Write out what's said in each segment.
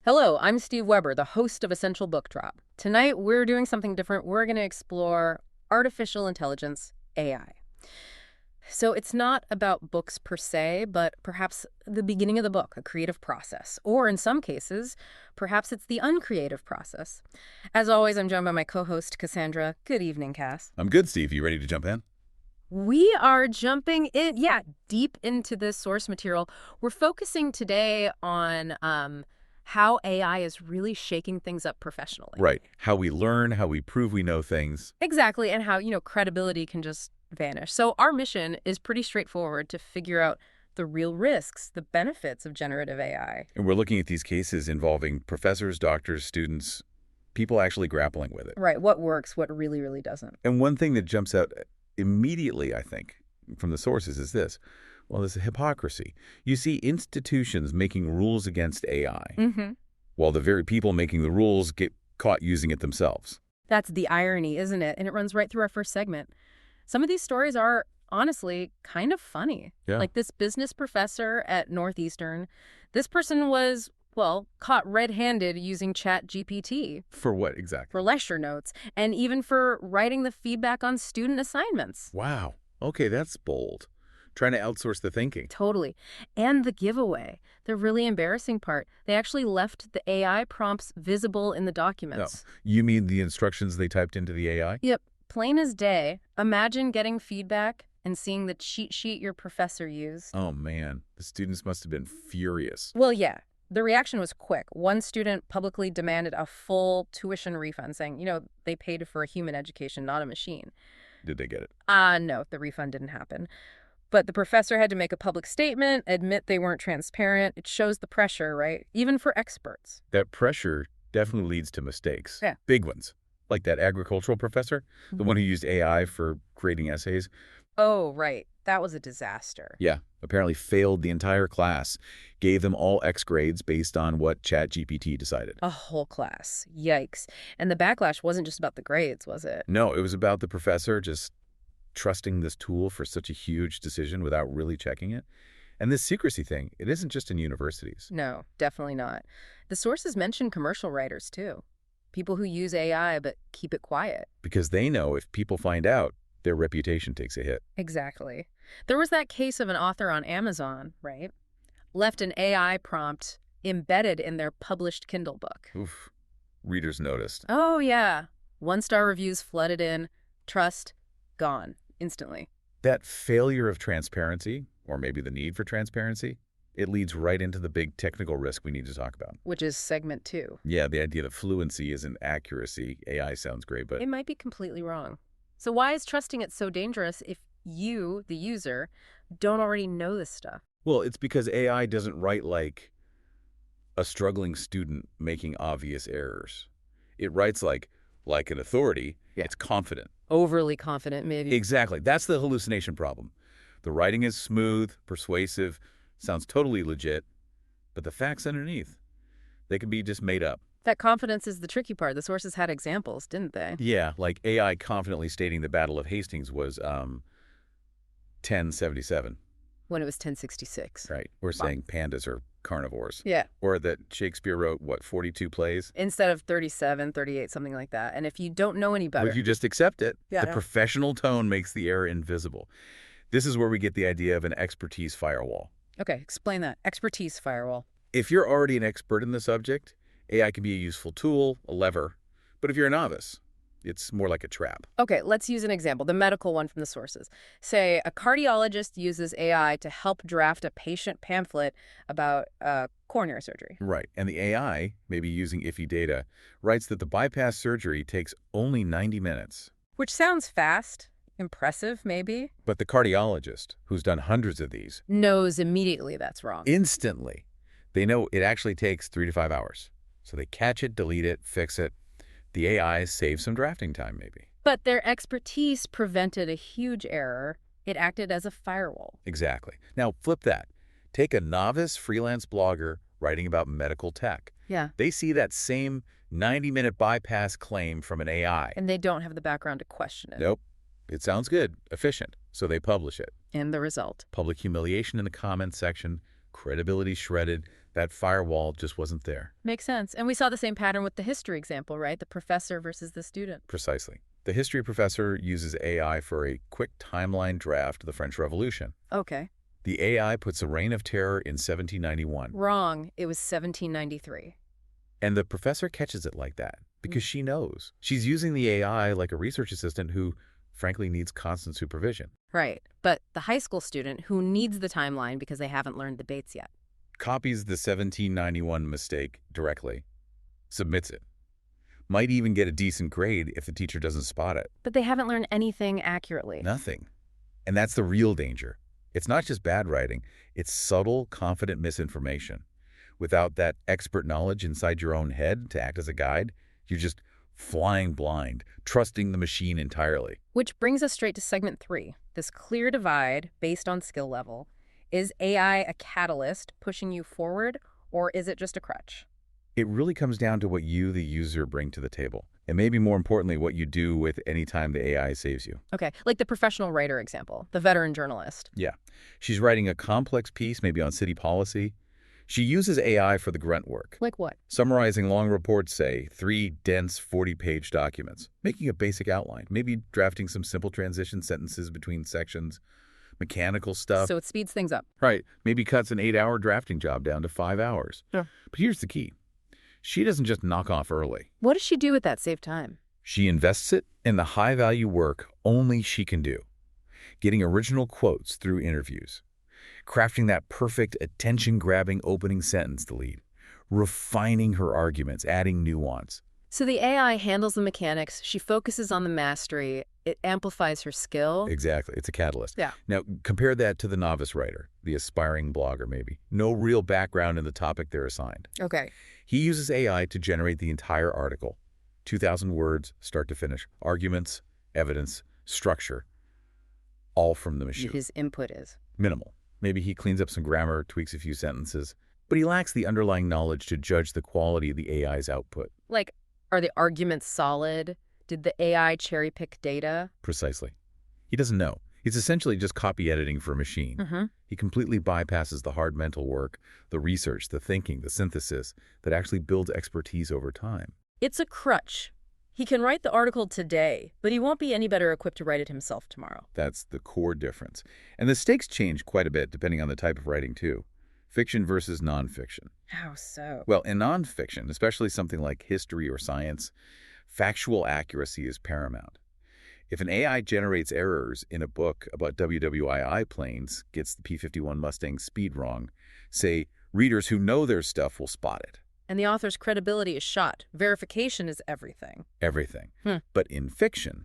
Hello, I'm Steve Weber, the host of Essential Book Drop. Tonight, we're doing something different. We're going to explore artificial intelligence, AI. So it's not about books per se, but perhaps the beginning of the book, a creative process. Or in some cases, perhaps it's the uncreative process. As always, I'm joined by my co-host, Cassandra. Good evening, Cass. I'm good, Steve. You ready to jump in? We are jumping in, deep into this source material. We're focusing today on how AI is really shaking things up professionally. Right. How we learn, how we prove we know things. Exactly, and how, credibility can just vanish. So our mission is pretty straightforward to figure out the real risks, the benefits of generative AI. And we're looking at these cases involving professors, doctors, students, people actually grappling with it. Right, what works, what really, really doesn't. And one thing that jumps out immediately, I think, from the sources is this. Well, there's a hypocrisy. You see institutions making rules against AI, while the very people making the rules get caught using it themselves. That's the irony, isn't it? And it runs right through our first segment. Some of these stories are, honestly, kind of funny. Yeah. Like this business professor at Northeastern. This person was, well, caught red-handed using ChatGPT. For what exactly? For lecture notes, and even for writing the feedback on student assignments. Wow. Okay, that's bold. Trying to outsource the thinking. Totally. And the giveaway, the really embarrassing part, they actually left the AI prompts visible in the documents. No. You mean the instructions they typed into the AI? Yep. Plain as day. Imagine getting feedback and seeing the cheat sheet your professor used. Oh, man. The students must have been furious. Well, yeah. The reaction was quick. One student publicly demanded a full tuition refund, saying, they paid for a human education, not a machine. Did they get it? No, the refund didn't happen. But the professor had to make a public statement, admit they weren't transparent. It shows the pressure, right? Even for experts. That pressure definitely leads to mistakes. Yeah. Big ones. Like that agricultural professor, the one who used AI for grading essays. Oh, right. That was a disaster. Yeah. Apparently failed the entire class. Gave them all X grades based on what ChatGPT decided. A whole class. Yikes. And the backlash wasn't just about the grades, was it? No, it was about the professor just trusting this tool for such a huge decision without really checking it. And this secrecy thing, it isn't just in universities. No, definitely not. The sources mention commercial writers, too. People who use AI but keep it quiet. Because they know if people find out, their reputation takes a hit. Exactly. There was that case of an author on Amazon, right? Left an AI prompt embedded in their published Kindle book. Oof. Readers noticed. Oh, yeah. 1-star reviews flooded in. Trust, gone. Instantly. That failure of transparency, or maybe the need for transparency, it leads right into the big technical risk we need to talk about. Which is segment 2. Yeah, the idea that fluency isn't accuracy. AI sounds great, but it might be completely wrong. So why is trusting it so dangerous if you, the user, don't already know this stuff? Well, it's because AI doesn't write like a struggling student making obvious errors. It writes like an authority. Yeah. It's confident. Overly confident, maybe. Exactly. That's the hallucination problem. The writing is smooth, persuasive, sounds totally legit, but the facts underneath, they can be just made up. That confidence is the tricky part. The sources had examples, didn't they? Yeah, like AI confidently stating the Battle of Hastings was 1077. When it was 1066. Right. Or saying pandas are carnivores. Yeah. Or that Shakespeare wrote, 42 plays? Instead of 37, 38, something like that. And if you don't know any better... Well, if you just accept it, the professional tone makes the error invisible. This is where we get the idea of an expertise firewall. Okay, explain that. Expertise firewall. If you're already an expert in the subject, AI can be a useful tool, a lever. But if you're a novice, it's more like a trap. Okay, let's use an example, the medical one from the sources. Say a cardiologist uses AI to help draft a patient pamphlet about coronary surgery. Right, and the AI, maybe using iffy data, writes that the bypass surgery takes only 90 minutes. Which sounds fast, impressive maybe. But the cardiologist, who's done hundreds of these, knows immediately that's wrong. Instantly. They know it actually takes 3 to 5 hours. So they catch it, delete it, fix it. The AI saves some drafting time, maybe. But their expertise prevented a huge error. It acted as a firewall. Exactly. Now, flip that. Take a novice freelance blogger writing about medical tech. Yeah. They see that same 90-minute bypass claim from an AI. And they don't have the background to question it. Nope. It sounds good, efficient, so they publish it. And the result? Public humiliation in the comments section, credibility shredded. That firewall just wasn't there. Makes sense. And we saw the same pattern with the history example, right? The professor versus the student. Precisely. The history professor uses AI for a quick timeline draft of the French Revolution. Okay. The AI puts a reign of terror in 1791. Wrong. It was 1793. And the professor catches it like that because she knows. She's using the AI like a research assistant who, frankly, needs constant supervision. Right. But the high school student who needs the timeline because they haven't learned the dates yet. Copies the 1791 mistake directly, submits it. Might even get a decent grade if the teacher doesn't spot it. But they haven't learned anything accurately. Nothing. And that's the real danger. It's not just bad writing, it's subtle, confident misinformation. Without that expert knowledge inside your own head to act as a guide, you're just flying blind, trusting the machine entirely. Which brings us straight to segment 3, this clear divide based on skill level. Is AI a catalyst pushing you forward, or is it just a crutch? It really comes down to what you, the user, bring to the table. And maybe more importantly, what you do with any time the AI saves you. Okay, like the professional writer example, the veteran journalist. Yeah. She's writing a complex piece, maybe on city policy. She uses AI for the grunt work. Like what? Summarizing long reports, say, 3 dense 40-page documents. Making a basic outline. Maybe drafting some simple transition sentences between sections. Mechanical stuff. So it speeds things up. Right. Maybe cuts an 8-hour drafting job down to 5 hours. Yeah. But here's the key. She doesn't just knock off early. What does she do with that saved time? She invests it in the high-value work only she can do. Getting original quotes through interviews. Crafting that perfect attention-grabbing opening sentence to lead. Refining her arguments, adding nuance. So the AI handles the mechanics, she focuses on the mastery, it amplifies her skill. Exactly. It's a catalyst. Yeah. Now, compare that to the novice writer, the aspiring blogger maybe. No real background in the topic they're assigned. Okay. He uses AI to generate the entire article. 2,000 words, start to finish. Arguments, evidence, structure, all from the machine. His input is Minimal. Maybe he cleans up some grammar, tweaks a few sentences, but he lacks the underlying knowledge to judge the quality of the AI's output. like, are the arguments solid? Did the AI cherry pick data? Precisely. He doesn't know. He's essentially just copy editing for a machine. He completely bypasses the hard mental work, the research, the thinking, the synthesis that actually builds expertise over time. It's a crutch. He can write the article today, but he won't be any better equipped to write it himself tomorrow. That's the core difference. And the stakes change quite a bit depending on the type of writing, too. Fiction versus nonfiction. How so? Well, in nonfiction, especially something like history or science, factual accuracy is paramount. If an AI generates errors in a book about WWII planes, gets the P-51 Mustang speed wrong, say, readers who know their stuff will spot it. And the author's credibility is shot. Verification is everything. Everything. But in fiction,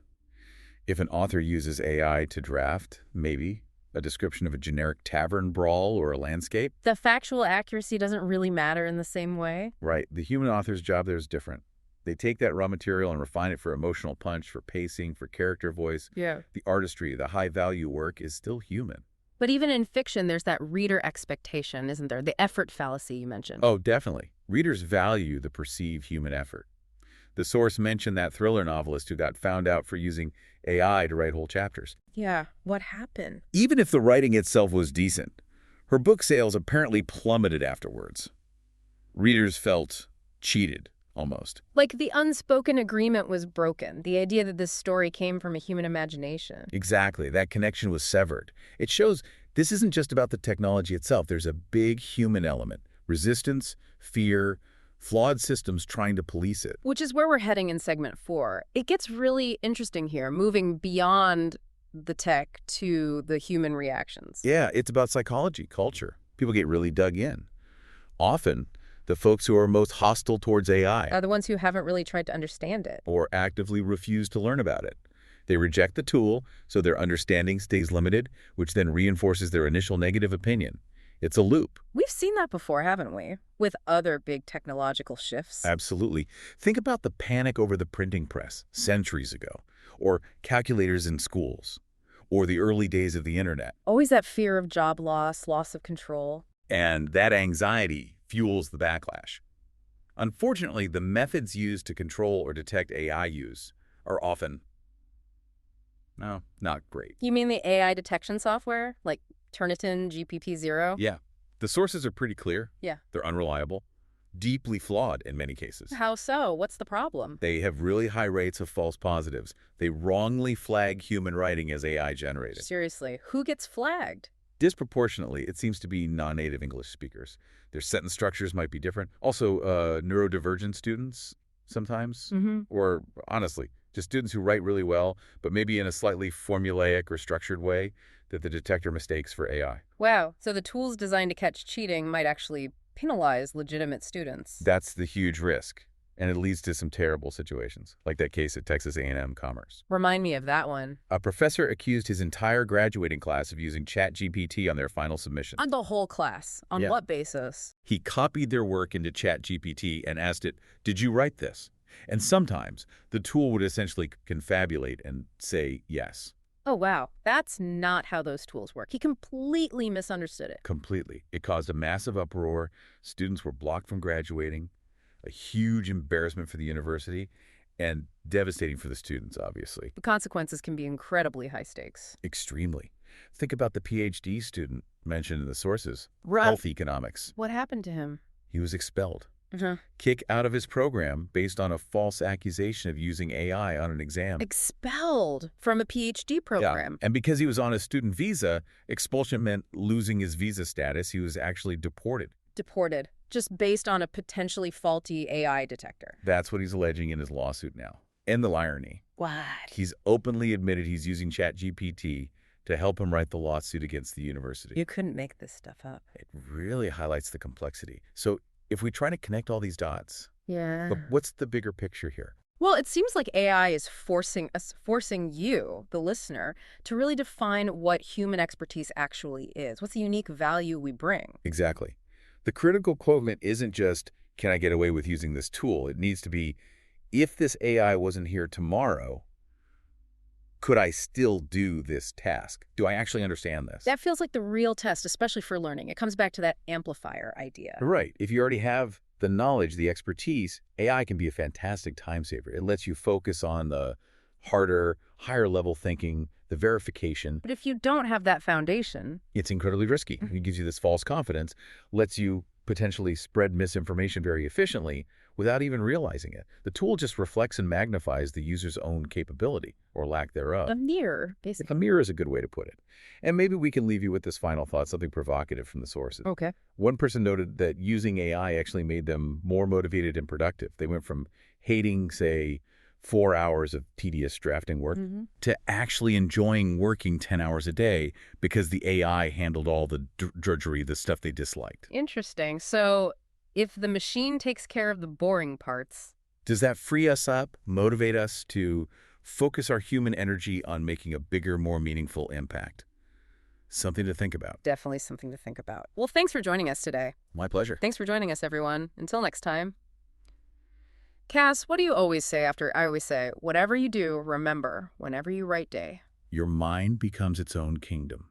if an author uses AI to draft, maybe, a description of a generic tavern brawl or a landscape. The factual accuracy doesn't really matter in the same way. Right. The human author's job there is different. They take that raw material and refine it for emotional punch, for pacing, for character voice. Yeah. The artistry, the high-value work is still human. But even in fiction, there's that reader expectation, isn't there? The effort fallacy you mentioned. Oh, definitely. Readers value the perceived human effort. The source mentioned that thriller novelist who got found out for using AI to write whole chapters. Yeah. What happened? Even if the writing itself was decent, her book sales apparently plummeted afterwards. Readers felt cheated, almost. Like the unspoken agreement was broken. The idea that this story came from a human imagination. Exactly. That connection was severed. It shows this isn't just about the technology itself. There's a big human element. Resistance, fear, flawed systems trying to police it. Which is where we're heading in segment 4. It gets really interesting here, moving beyond the tech to the human reactions. Yeah, it's about psychology, culture. People get really dug in. Often, the folks who are most hostile towards AI Are the ones who haven't really tried to understand it. or actively refuse to learn about it. They reject the tool, so their understanding stays limited, which then reinforces their initial negative opinion. It's a loop. We've seen that before, haven't we? With other big technological shifts. Absolutely. Think about the panic over the printing press centuries ago, or calculators in schools, or the early days of the internet. Always that fear of job loss, loss of control. And that anxiety fuels the backlash. Unfortunately, the methods used to control or detect AI use are often, not great. You mean the AI detection software? Like Turnitin, GPT-0? Yeah, The sources are pretty clear. Yeah. They're unreliable, deeply flawed in many cases. How so? What's the problem? They have really high rates of false positives. They wrongly flag human writing as AI generated. Seriously, who gets flagged? Disproportionately, it seems to be non-native English speakers. Their sentence structures might be different. Also, neurodivergent students sometimes, or honestly, just students who write really well, but maybe in a slightly formulaic or structured way that the detector mistakes for AI. Wow, so the tools designed to catch cheating might actually penalize legitimate students. That's the huge risk, and it leads to some terrible situations, like that case at Texas A&M Commerce. Remind me of that one. A professor accused his entire graduating class of using ChatGPT on their final submission. On the whole class? On what basis? He copied their work into ChatGPT and asked it, "Did you write this?" And sometimes the tool would essentially confabulate and say yes. Oh, wow. That's not how those tools work. He completely misunderstood it. Completely. It caused a massive uproar. Students were blocked from graduating, a huge embarrassment for the university, and devastating for the students, obviously. The consequences can be incredibly high stakes. Extremely. Think about the PhD student mentioned in the sources. Right. Health economics. What happened to him? He was expelled. Kick out of his program based on a false accusation of using AI on an exam. Expelled from a PhD program. Yeah. And because he was on a student visa, expulsion meant losing his visa status. He was actually deported. Deported, just based on a potentially faulty AI detector. That's what he's alleging in his lawsuit now. And the irony. What? He's openly admitted he's using ChatGPT to help him write the lawsuit against the university. You couldn't make this stuff up. It really highlights the complexity. So if we try to connect all these dots, but what's the bigger picture here? Well, it seems like AI is forcing you, the listener, to really define what human expertise actually is. What's the unique value we bring? Exactly. The critical quotient isn't just, can I get away with using this tool? It needs to be, if this AI wasn't here tomorrow, could I still do this task? Do I actually understand this? That feels like the real test, especially for learning. It comes back to that amplifier idea. Right. If you already have the knowledge, the expertise, AI can be a fantastic time saver. It lets you focus on the harder, higher level thinking, the verification. But if you don't have that foundation, it's incredibly risky. It gives you this false confidence, lets you potentially spread misinformation very efficiently without even realizing it. The tool just reflects and magnifies the user's own capability or lack thereof. A mirror, basically. A mirror is a good way to put it. And maybe we can leave you with this final thought, something provocative from the sources. Okay. One person noted that using AI actually made them more motivated and productive. They went from hating, say, 4 hours of tedious drafting work to actually enjoying working 10 hours a day because the AI handled all the drudgery, the stuff they disliked. Interesting. So if the machine takes care of the boring parts, does that free us up, motivate us to focus our human energy on making a bigger, more meaningful impact? Something to think about. Definitely something to think about. Well, thanks for joining us today. My pleasure. Thanks for joining us, everyone. Until next time. Cass, what do you always say after I always say, whatever you do, remember, whenever you write day, your mind becomes its own kingdom.